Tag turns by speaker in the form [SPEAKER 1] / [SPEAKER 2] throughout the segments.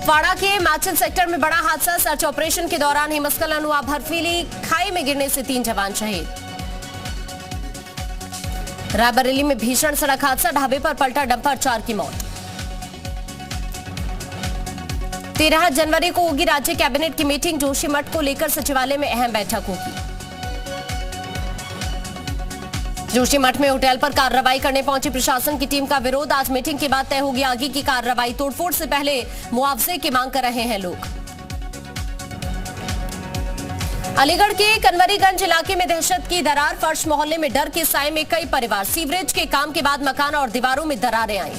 [SPEAKER 1] कुपवाड़ा के माचिल सेक्टर में बड़ा हादसा। सर्च ऑपरेशन के दौरान हिमस्खलन हुआ। बर्फीली खाई में गिरने से 3 जवान शहीद। रायबरेली में भीषण सड़क हादसा। ढाबे पर पलटा डंपर, 4 की मौत। 13 जनवरी को होगी राज्य कैबिनेट की मीटिंग। जोशीमठ को लेकर सचिवालय में अहम बैठक होगी। जोशीमठ में होटल पर कार्रवाई करने पहुंची प्रशासन की टीम का विरोध। आज मीटिंग के बाद तय होगी आगे की कार्रवाई। तोड़फोड़ से पहले मुआवजे की मांग कर रहे हैं लोग। अलीगढ़ के कन्वरीगंज इलाके में दहशत की दरार। फर्श मोहल्ले में डर के साए में कई परिवार। सीवरेज के काम के बाद मकान और दीवारों में दरारें आई।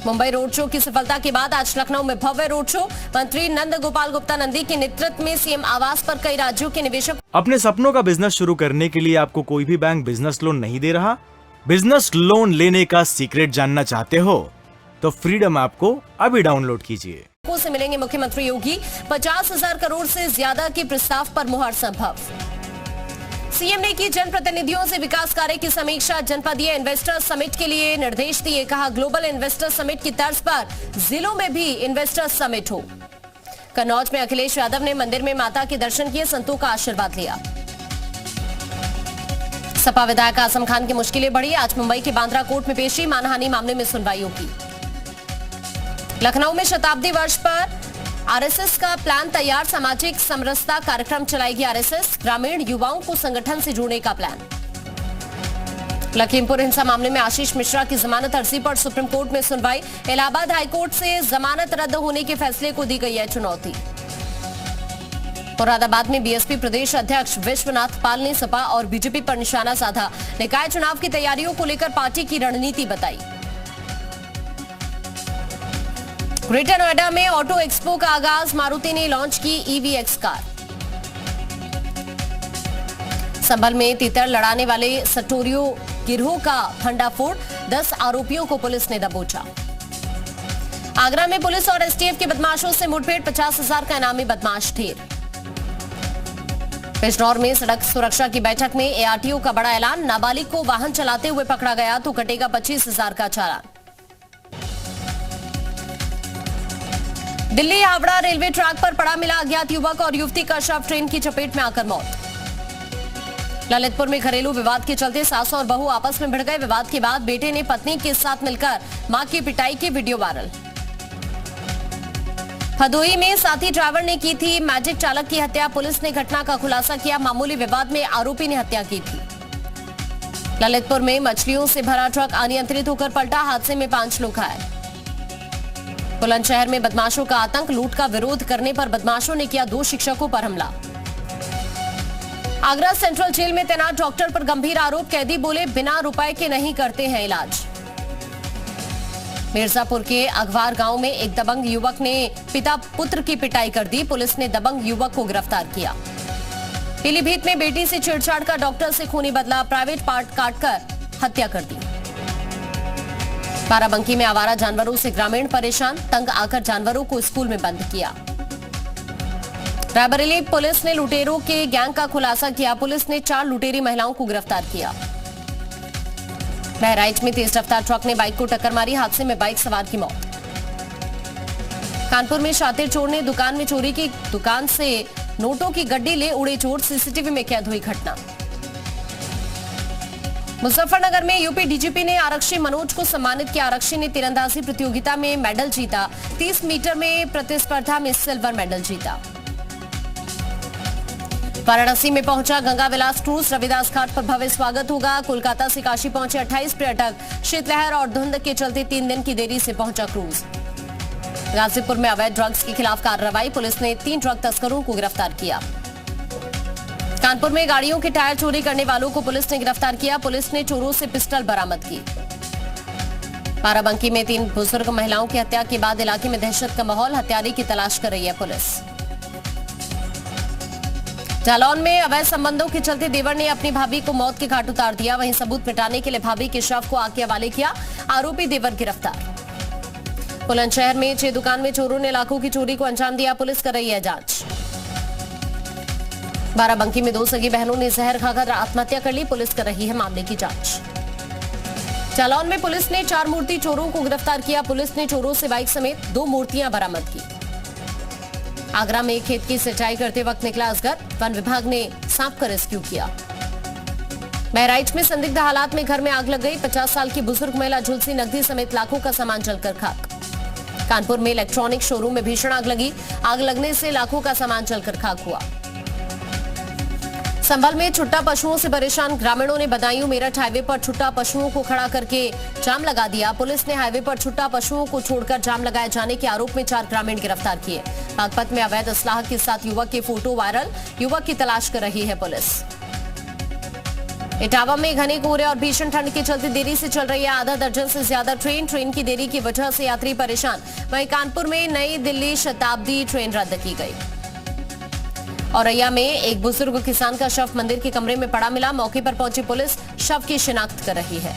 [SPEAKER 1] मुंबई रोड शो की सफलता के बाद आज लखनऊ में भव्य रोड शो। मंत्री नंद गोपाल गुप्ता नंदी के नेतृत्व में सीएम आवास पर कई राज्यों के निवेशक।
[SPEAKER 2] अपने सपनों का बिजनेस शुरू करने के लिए आपको कोई भी बैंक बिजनेस लोन नहीं दे रहा? बिजनेस लोन लेने का सीक्रेट जानना चाहते हो तो फ्रीडम ऐप को अभी डाउनलोड कीजिए।
[SPEAKER 1] से मिलेंगे मुख्यमंत्री योगी। 50,000 करोड़ से ज्यादा के प्रस्ताव पर मुहर संभव। सीएम ने की जनप्रतिनिधियों से विकास कार्य की समीक्षा। जनपदीय इन्वेस्टर्स समिट के लिए निर्देश दिए। कहा ग्लोबल इन्वेस्टर्स समिट की तर्ज पर जिलों में भी इन्वेस्टर्स समिट हो। कन्नौज में अखिलेश यादव ने मंदिर में माता के दर्शन किए, संतों का आशीर्वाद लिया। सपा विधायक आजम खान की मुश्किलें बढ़ी। आज मुंबई के बांद्रा कोर्ट में पेशी। मानहानि मामले में सुनवाई होगी। लखनऊ में शताब्दी वर्ष पर आरएसएस का प्लान तैयार। सामाजिक समरसता कार्यक्रम चलाएगी आरएसएस। ग्रामीण युवाओं को संगठन से जोड़ने का प्लान। लखीमपुर हिंसा मामले में आशीष मिश्रा की जमानत अर्जी पर सुप्रीम कोर्ट में सुनवाई। इलाहाबाद हाईकोर्ट से जमानत रद्द होने के फैसले को दी गई है चुनौती। मुरादाबाद में बीएसपी प्रदेश अध्यक्ष विश्वनाथ पाल ने सपा और बीजेपी पर निशाना साधा। निकाय चुनाव की तैयारियों को लेकर पार्टी की रणनीति बताई। ग्रेटर नोएडा में ऑटो एक्सपो का आगाज। मारुति ने लॉन्च की ईवीएक्स कार। संभल में तीतर लड़ाने वाले सटोरियो गिरोह का भंडाफोड़। 10 आरोपियों को पुलिस ने दबोचा। आगरा में पुलिस और एसटीएफ के बदमाशों से मुठभेड़। 50,000 का इनामी बदमाश ढेर। बिजनौर में सड़क सुरक्षा की बैठक में एआरटीओ का बड़ा ऐलान। नाबालिग को वाहन चलाते हुए पकड़ा गया तो कटेगा 25,000 का चालान। दिल्ली हावड़ा रेलवे ट्रैक पर पड़ा मिला अज्ञात युवक और युवती का शव। ट्रेन की चपेट में आकर मौत। ललितपुर में घरेलू विवाद के चलते सास और बहू आपस में भिड़ गए। विवाद के बाद बेटे ने पत्नी के साथ मिलकर मां की पिटाई की वीडियो वायरल। भदोही में साथी ड्राइवर ने की थी मैजिक चालक की हत्या। पुलिस ने घटना का खुलासा किया। मामूली विवाद में आरोपी ने हत्या की थी। ललितपुर में मछलियों से भरा ट्रक अनियंत्रित होकर पलटा। हादसे में 5 लोग घायल। बुलंदशहर में बदमाशों का आतंक। लूट का विरोध करने पर बदमाशों ने किया 2 शिक्षकों पर हमला। आगरा सेंट्रल जेल में तैनात डॉक्टर पर गंभीर आरोप। कैदी बोले बिना रुपए के नहीं करते हैं इलाज। मिर्जापुर के अगवार गांव में एक दबंग युवक ने पिता पुत्र की पिटाई कर दी। पुलिस ने दबंग युवक को गिरफ्तार किया। पीलीभीत में बेटी से छेड़छाड़ का डॉक्टर से खूनी बदला। प्राइवेट पार्ट काटकर हत्या कर दी। बाराबंकी में आवारा जानवरों से ग्रामीण परेशान। तंग आकर जानवरों को स्कूल में बंद किया। रायबरेली पुलिस ने लुटेरों के गैंग का खुलासा किया। पुलिस ने 4 लुटेरी महिलाओं को गिरफ्तार किया। बहराइच में तेज रफ्तार ट्रक ने बाइक को टक्कर मारी। हादसे में बाइक सवार की मौत। कानपुर में शातिर चोर ने दुकान में चोरी की। दुकान से नोटों की गड्डी ले उड़े चोर। सीसीटीवी में कैद हुई घटना। मुजफ्फरनगर में यूपी डीजीपी ने आरक्षी मनोज को सम्मानित किया। आरक्षी ने तीरंदाजी प्रतियोगिता में मेडल जीता। 30 मीटर में प्रतिस्पर्धा में सिल्वर मेडल जीता। वाराणसी में पहुंचा गंगा विलास क्रूज। रविदास घाट पर भव्य स्वागत होगा। कोलकाता से काशी पहुंचे 28 पर्यटक। शीतलहर और धुंध के चलते 3 दिन की देरी से पहुंचा क्रूज। गाजीपुर में अवैध ड्रग्स के खिलाफ कार्रवाई। पुलिस ने 3 ड्रग तस्करों को गिरफ्तार किया। कानपुर में गाड़ियों के टायर चोरी करने वालों को पुलिस ने गिरफ्तार किया। पुलिस ने चोरों से पिस्टल बरामद की। बाराबंकी में 3 बुजुर्ग महिलाओं की हत्या के बाद इलाके में दहशत का माहौल। हत्यारे की तलाश कर रही है पुलिस। जालौन में अवैध संबंधों के चलते देवर ने अपनी भाभी को मौत के घाट उतार दिया। वहीं सबूत मिटाने के लिए भाभी के शव को आग के हवाले किया। आरोपी देवर गिरफ्तार। बुलंदशहर में 6 दुकान में चोरों ने लाखों की चोरी को अंजाम दिया। पुलिस कर रही है जांच। बाराबंकी में 2 सगी बहनों ने जहर खाकर आत्महत्या कर ली। पुलिस कर रही है मामले की जांच। जालौन में पुलिस ने 4 मूर्ति चोरों को गिरफ्तार किया। पुलिस ने चोरों से बाइक समेत 2 मूर्तियां बरामद की। आगरा में खेत की सिंचाई करते वक्त निकला अजगर, वन विभाग ने सांप का रेस्क्यू किया। बहराइच में संदिग्ध हालात में घर में आग लग गई। 50 साल की बुजुर्ग महिला झुलसी, नकदी समेत लाखों का सामान जलकर खाक। कानपुर में इलेक्ट्रॉनिक शोरूम में भीषण आग लगी। आग लगने से लाखों का सामान जलकर खाक हुआ। संभल में छुट्टा पशुओं से परेशान ग्रामीणों ने बदायूं मेरठ हाईवे पर छुट्टा पशुओं को खड़ा करके जाम लगा दिया। पुलिस ने हाईवे पर छुट्टा पशुओं को छोड़कर जाम लगाए जाने के आरोप में 4 ग्रामीण गिरफ्तार किए। बागपत में अवैध असलाह के साथ युवक के फोटो वायरल, युवक की तलाश कर रही है पुलिस। इटावा में घने कोहरे और भीषण ठंड के चलते देरी से चल रही है आधा दर्जन से ज्यादा ट्रेन की देरी की वजह से यात्री परेशान। वहीं कानपुर में नई दिल्ली शताब्दी ट्रेन रद्द की गई। औरैया में एक बुजुर्ग किसान का शव मंदिर के कमरे में पड़ा मिला। मौके पर पहुंची पुलिस शव की शिनाख्त कर रही है।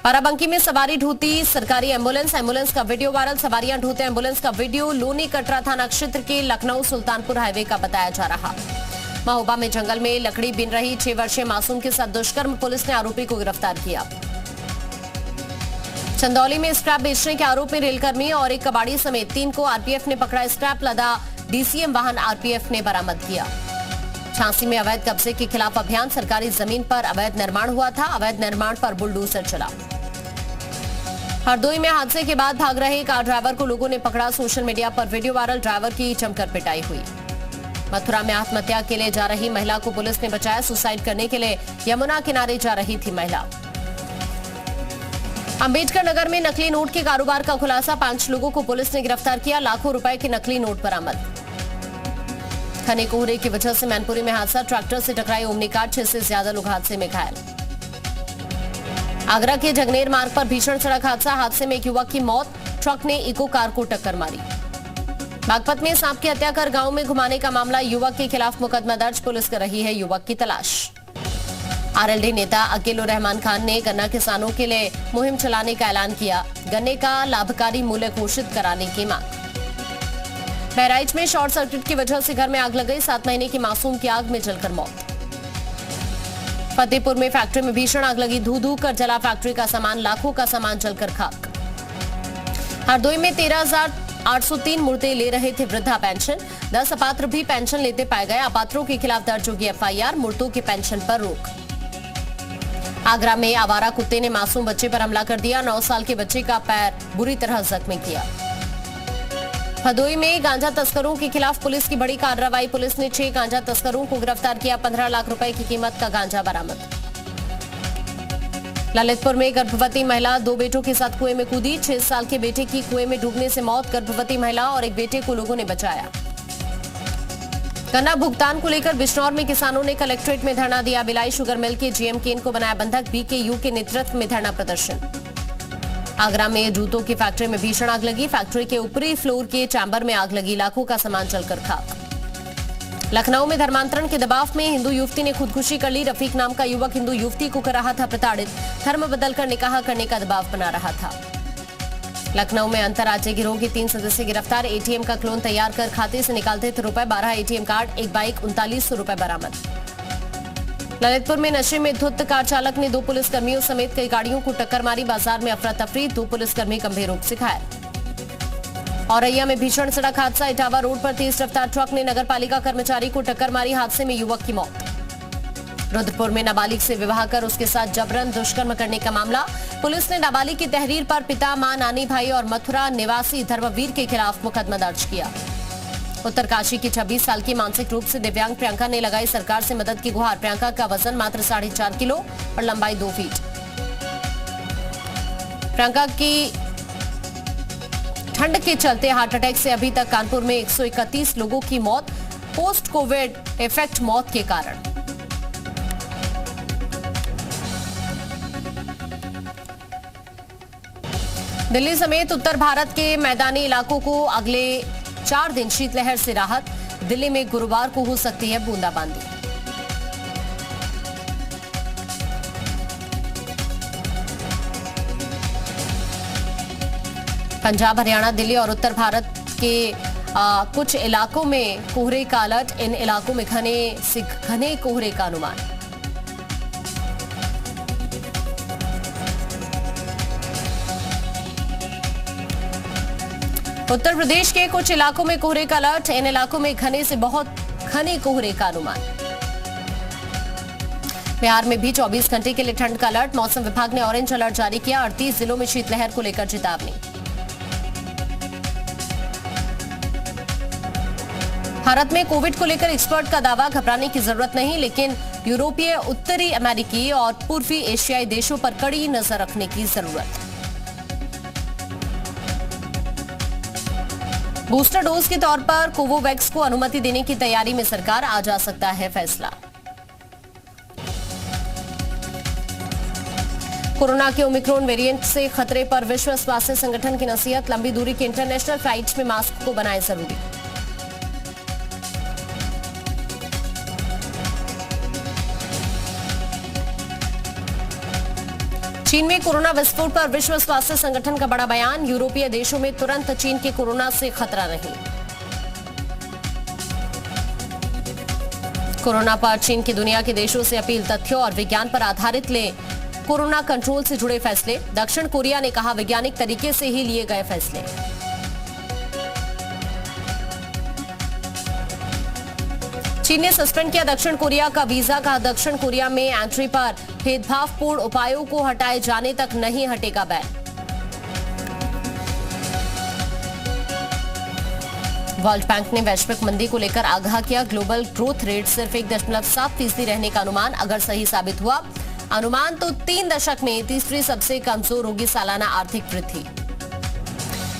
[SPEAKER 1] बाराबंकी में सवारी ढूंढती सरकारी एम्बुलेंस का वीडियो वायरल। सवारियां ढूंढते एम्बुलेंस का वीडियो लोनी कटरा थाना क्षेत्र के लखनऊ सुल्तानपुर हाईवे का बताया जा रहा। महोबा में जंगल में लकड़ी बीन रही 6 वर्षीय मासूम के साथ दुष्कर्म, पुलिस ने आरोपी को गिरफ्तार किया। चंदौली में स्क्रैप बेचने के आरोप में रेलकर्मी और एक कबाड़ी समेत 3 को आरपीएफ ने पकड़ा। स्क्रैप लदा डीसीएम वाहन आरपीएफ ने बरामद किया। झांसी में अवैध कब्जे के खिलाफ अभियान। सरकारी जमीन पर अवैध निर्माण हुआ था। अवैध निर्माण पर बुलडोजर चला। हरदोई में हादसे के बाद भाग रहे कार ड्राइवर को लोगों ने पकड़ा। सोशल मीडिया पर वीडियो वायरल, ड्राइवर की जमकर पिटाई हुई। मथुरा में आत्महत्या के लिए जा रही महिला को पुलिस ने बचाया। सुसाइड करने के लिए यमुना किनारे जा रही थी महिला। अंबेडकर नगर में नकली नोट के कारोबार का खुलासा। 5 लोगों को पुलिस ने गिरफ्तार किया। लाखों रुपए के नकली नोट बरामद। घने कोहरे की वजह से मैनपुरी में हादसा, ट्रैक्टर से टकराई ओमनी कार, 6 से ज्यादा लोग हादसे में घायल। आगरा के जगनेर मार्ग पर भीषण सड़क हादसा। हादसे में एक युवक की मौत, ट्रक ने इको कार को टक्कर मारी। बागपत में सांप की हत्या कर गांव में घुमाने का मामला, युवक के खिलाफ मुकदमा दर्ज, पुलिस कर रही है युवक की तलाश। आरएलडी नेता अकील उर रहमान खान ने गन्ना किसानों के लिए मुहिम चलाने का ऐलान किया। गन्ने का लाभकारी मूल्य घोषित कराने की मांग। बहराइच में शॉर्ट सर्किट की वजह से घर में आग लग गई। 7 महीने की मासूम की आग में जलकर मौत। फतेहपुर में फैक्ट्री में भीषण आग लगी। धू धू कर जला फैक्ट्री का सामान, लाखों का सामान जलकर खाक। हरदोई में 13,803 मुर्दे ले रहे थे वृद्धा पेंशन। 10 अपात्र भी पेंशन लेते पाए गए। अपात्रों के खिलाफ दर्ज होगी एफआईआर। मुर्दों के पेंशन पर रोक। आगरा में आवारा कुत्ते ने मासूम बच्चे पर हमला कर दिया। 9 साल के बच्चे का पैर बुरी तरह जख्मी किया। हरदोई में गांजा तस्करों के खिलाफ पुलिस की बड़ी कार्रवाई। पुलिस ने 6 गांजा तस्करों को गिरफ्तार किया। 15 लाख रुपए की कीमत का गांजा बरामद। ललितपुर में गर्भवती महिला 2 बेटों के साथ कुएं में कूदी। 6 साल के बेटे की कुएं में डूबने से मौत। गर्भवती महिला और एक बेटे को लोगों ने बचाया। गन्ना भुगतान को लेकर बिजनौर में किसानों ने कलेक्ट्रेट में धरना दिया। बिलाई शुगर मिल के जीएम केन को बनाया बंधक। बीकेयू के नेतृत्व में धरना प्रदर्शन। आगरा में जूतों की फैक्ट्री में भीषण आग लगी। फैक्ट्री के ऊपरी फ्लोर के चैम्बर में आग लगी। लाखों का सामान जलकर खाक। लखनऊ में धर्मांतरण के दबाव में हिंदू युवती ने खुदकुशी कर ली। रफीक नाम का युवक हिंदू युवती को कर रहा था प्रताड़ित। धर्म बदलकर निकाह करने का दबाव बना रहा था। लखनऊ में अंतर्राज्यीय गिरोह के 3 सदस्य गिरफ्तार। एटीएम का क्लोन तैयार कर खाते से निकालते थे रुपए। 12 एटीएम कार्ड, एक बाइक, 3900 रुपए बरामद। ललितपुर में नशे में धुत कार चालक ने 2 पुलिसकर्मियों समेत कई गाड़ियों को टक्कर मारी। बाजार में अफरा तफरी, 2 पुलिसकर्मी गंभीर रूप से घायल। औरैया में भीषण सड़क हादसा। इटावा रोड पर तेज रफ्तार ट्रक ने नगरपालिका कर्मचारी को टक्कर मारी। हादसे में युवक की मौत। रुद्रपुर में नाबालिग से विवाह कर उसके साथ जबरन दुष्कर्म करने का मामला। पुलिस ने नाबालिग की तहरीर पर पिता, मां, नानी भाई और मथुरा निवासी धर्मवीर के खिलाफ मुकदमा दर्ज किया। उत्तरकाशी की 26 साल की मानसिक रूप से दिव्यांग प्रियंका ने लगाई सरकार से मदद की गुहार। प्रियंका का वजन मात्र 4.5 किलो और लंबाई 2 फीट। प्रियंका की ठंड के चलते हार्ट अटैक से अभी तक कानपुर में 131 लोगों की मौत। पोस्ट कोविड इफेक्ट मौत के कारण। दिल्ली समेत उत्तर भारत के मैदानी इलाकों को अगले 4 दिन शीतलहर से राहत। दिल्ली में गुरुवार को हो सकती है बूंदाबांदी। पंजाब, हरियाणा, दिल्ली और उत्तर भारत के कुछ इलाकों में कोहरे का अलर्ट। इन इलाकों में घने कोहरे का अनुमान। उत्तर प्रदेश के कुछ इलाकों में कोहरे का अलर्ट, इन इलाकों में घने से बहुत घने कोहरे का अनुमान। बिहार में भी 24 घंटे के लिए ठंड का अलर्ट, मौसम विभाग ने ऑरेंज अलर्ट जारी किया, 38 जिलों में शीतलहर को लेकर चेतावनी। भारत में कोविड को लेकर एक्सपर्ट का दावा, घबराने की जरूरत नहीं, लेकिन यूरोपीय, उत्तरी अमेरिकी और पूर्वी एशियाई देशों पर कड़ी नजर रखने की जरूरत। बूस्टर डोज के तौर पर कोवोवैक्स को अनुमति देने की तैयारी में सरकार, आ जा सकता है फैसला। कोरोना के ओमिक्रॉन वेरिएंट से खतरे पर विश्व स्वास्थ्य संगठन की नसीहत, लंबी दूरी के इंटरनेशनल फ्लाइट्स में मास्क को बनाएं जरूरी। चीन में कोरोना विस्फोट पर विश्व स्वास्थ्य संगठन का बड़ा बयान, यूरोपीय देशों में तुरंत चीन के कोरोना से खतरा नहीं। कोरोना पर चीन की दुनिया के देशों से अपील, तथ्यों और विज्ञान पर आधारित ले कोरोना कंट्रोल से जुड़े फैसले। दक्षिण कोरिया ने कहा, वैज्ञानिक तरीके से ही लिए गए फैसले। चीन ने सस्पेंड किया दक्षिण कोरिया का वीजा, कहा दक्षिण कोरिया में एंट्री पर भेदभावपूर्ण उपायों को हटाए जाने तक नहीं हटेगा बैन। वर्ल्ड बैंक ने वैश्विक मंदी को लेकर आगाह किया, ग्लोबल ग्रोथ रेट सिर्फ 1.7% रहने का अनुमान, अगर सही साबित हुआ अनुमान तो 3 दशक में तीसरी सबसे कमजोर होगी सालाना आर्थिक वृद्धि।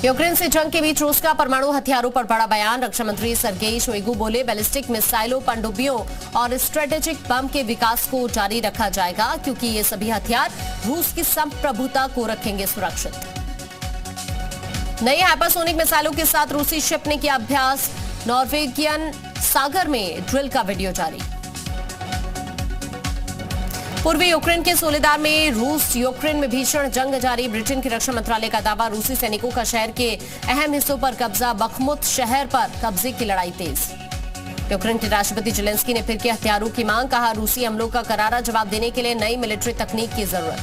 [SPEAKER 1] यूक्रेन से जंग के बीच रूस का परमाणु हथियारों पर बड़ा बयान, रक्षा मंत्री सर्गेई शोइगु बोले, बैलिस्टिक मिसाइलों, पनडुब्बियों और स्ट्रेटेजिक बम के विकास को जारी रखा जाएगा, क्योंकि ये सभी हथियार रूस की संप्रभुता को रखेंगे सुरक्षित। नई हाइपरसोनिक मिसाइलों के साथ रूसी शिप ने किया अभ्यास, नॉर्वेगियन सागर में ड्रिल का वीडियो जारी। पूर्वी यूक्रेन के सोलेदार में रूस यूक्रेन में भीषण जंग जारी, ब्रिटेन के रक्षा मंत्रालय का दावा, रूसी सैनिकों का शहर के अहम हिस्सों पर कब्जा, बखमुत शहर पर कब्जे की लड़ाई तेज। यूक्रेन के राष्ट्रपति जेलेंस्की ने फिर की हथियारों की मांग, कहा रूसी हमलों का करारा जवाब देने के लिए नई मिलिट्री तकनीक की जरूरत।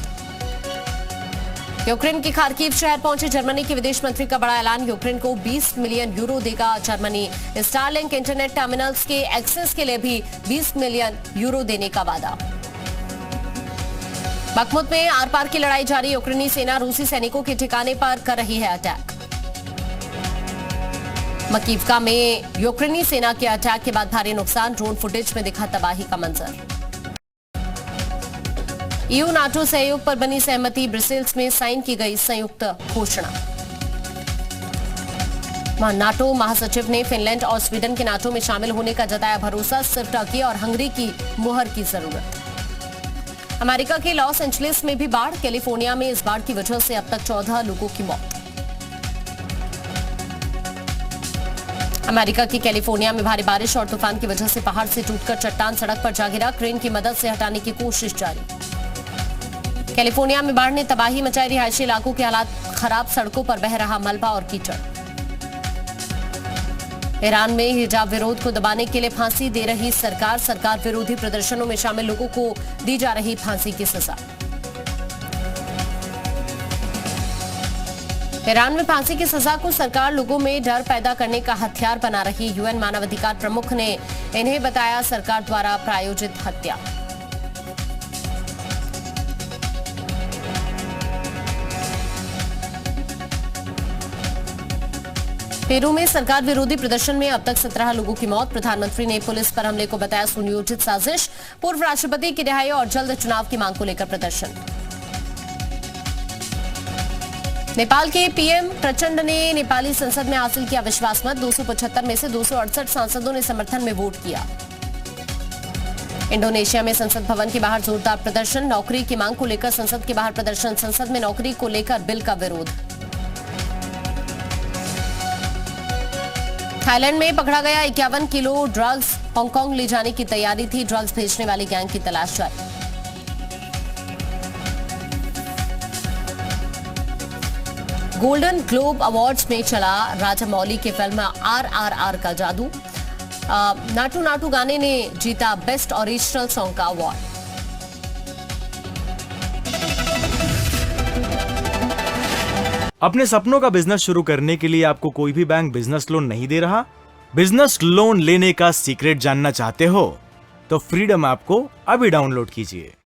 [SPEAKER 1] यूक्रेन के खार्किव शहर पहुंचे जर्मनी के विदेश मंत्री का बड़ा ऐलान, यूक्रेन को 20 मिलियन यूरो देगा जर्मनी। स्टारलिंक इंटरनेट टर्मिनल्स के एक्सेस के लिए भी 20 मिलियन यूरो देने का वादा। बखमुत में आर पार की लड़ाई जारी, यूक्रेनी सेना रूसी सैनिकों के ठिकाने पर कर रही है अटैक। मकीवका में यूक्रेनी सेना के अटैक के बाद भारी नुकसान, ड्रोन फुटेज में दिखा तबाही का मंजर। ईयू नाटो सहयोग पर बनी सहमति, ब्रसेल्स में साइन की गई संयुक्त घोषणा। नाटो महासचिव ने फिनलैंड और स्वीडन के नाटो में शामिल होने का जताया भरोसा, सिर्फ टर्की और हंगरी की मुहर की जरूरत। अमेरिका के लॉस एंजलिस में भी बाढ़, कैलिफोर्निया में इस बाढ़ की वजह से अब तक 14 लोगों की मौत। अमेरिका की कैलिफोर्निया में भारी बारिश और तूफान की वजह से पहाड़ से टूटकर चट्टान सड़क पर जा गिरा, क्रेन की मदद से हटाने की कोशिश जारी। कैलिफोर्निया में बाढ़ ने तबाही मचाई, रिहायशी इलाकों के हालात खराब, सड़कों पर बह रहा मलबा और कीचड़। ईरान में हिजाब विरोध को दबाने के लिए फांसी दे रही सरकार, सरकार विरोधी प्रदर्शनों में शामिल लोगों को दी जा रही फांसी की सजा। ईरान में फांसी की सजा को सरकार लोगों में डर पैदा करने का हथियार बना रही, यूएन मानवाधिकार प्रमुख ने इन्हें बताया सरकार द्वारा प्रायोजित हत्या। पेरू में सरकार विरोधी प्रदर्शन में अब तक 17 लोगों की मौत, प्रधानमंत्री ने पुलिस पर हमले को बताया सुनियोजित साजिश, पूर्व राष्ट्रपति की रिहाई और जल्द चुनाव की मांग को लेकर प्रदर्शन। नेपाल के पीएम प्रचंड ने नेपाली संसद में हासिल किया विश्वास मत, 275 में से 268 सांसदों ने समर्थन में वोट किया। इंडोनेशिया में संसद भवन के बाहर जोरदार प्रदर्शन, नौकरी की मांग को लेकर संसद के बाहर प्रदर्शन, संसद में नौकरी को लेकर बिल का विरोध। थाईलैंड में पकड़ा गया 51 किलो ड्रग्स, हांगकांग ले जाने की तैयारी थी, ड्रग्स भेजने वाली गैंग की तलाश जारी। गोल्डन ग्लोब अवार्ड्स में चला राजामौली की फिल्म RRR का जादू, नाटू नाटू गाने ने जीता बेस्ट ओरिजिनल सॉन्ग का अवार्ड।
[SPEAKER 2] अपने सपनों का बिजनेस शुरू करने के लिए आपको कोई भी बैंक बिजनेस लोन नहीं दे रहा? बिजनेस लोन लेने का सीक्रेट जानना चाहते हो तो फ्रीडम ऐप को अभी डाउनलोड कीजिए।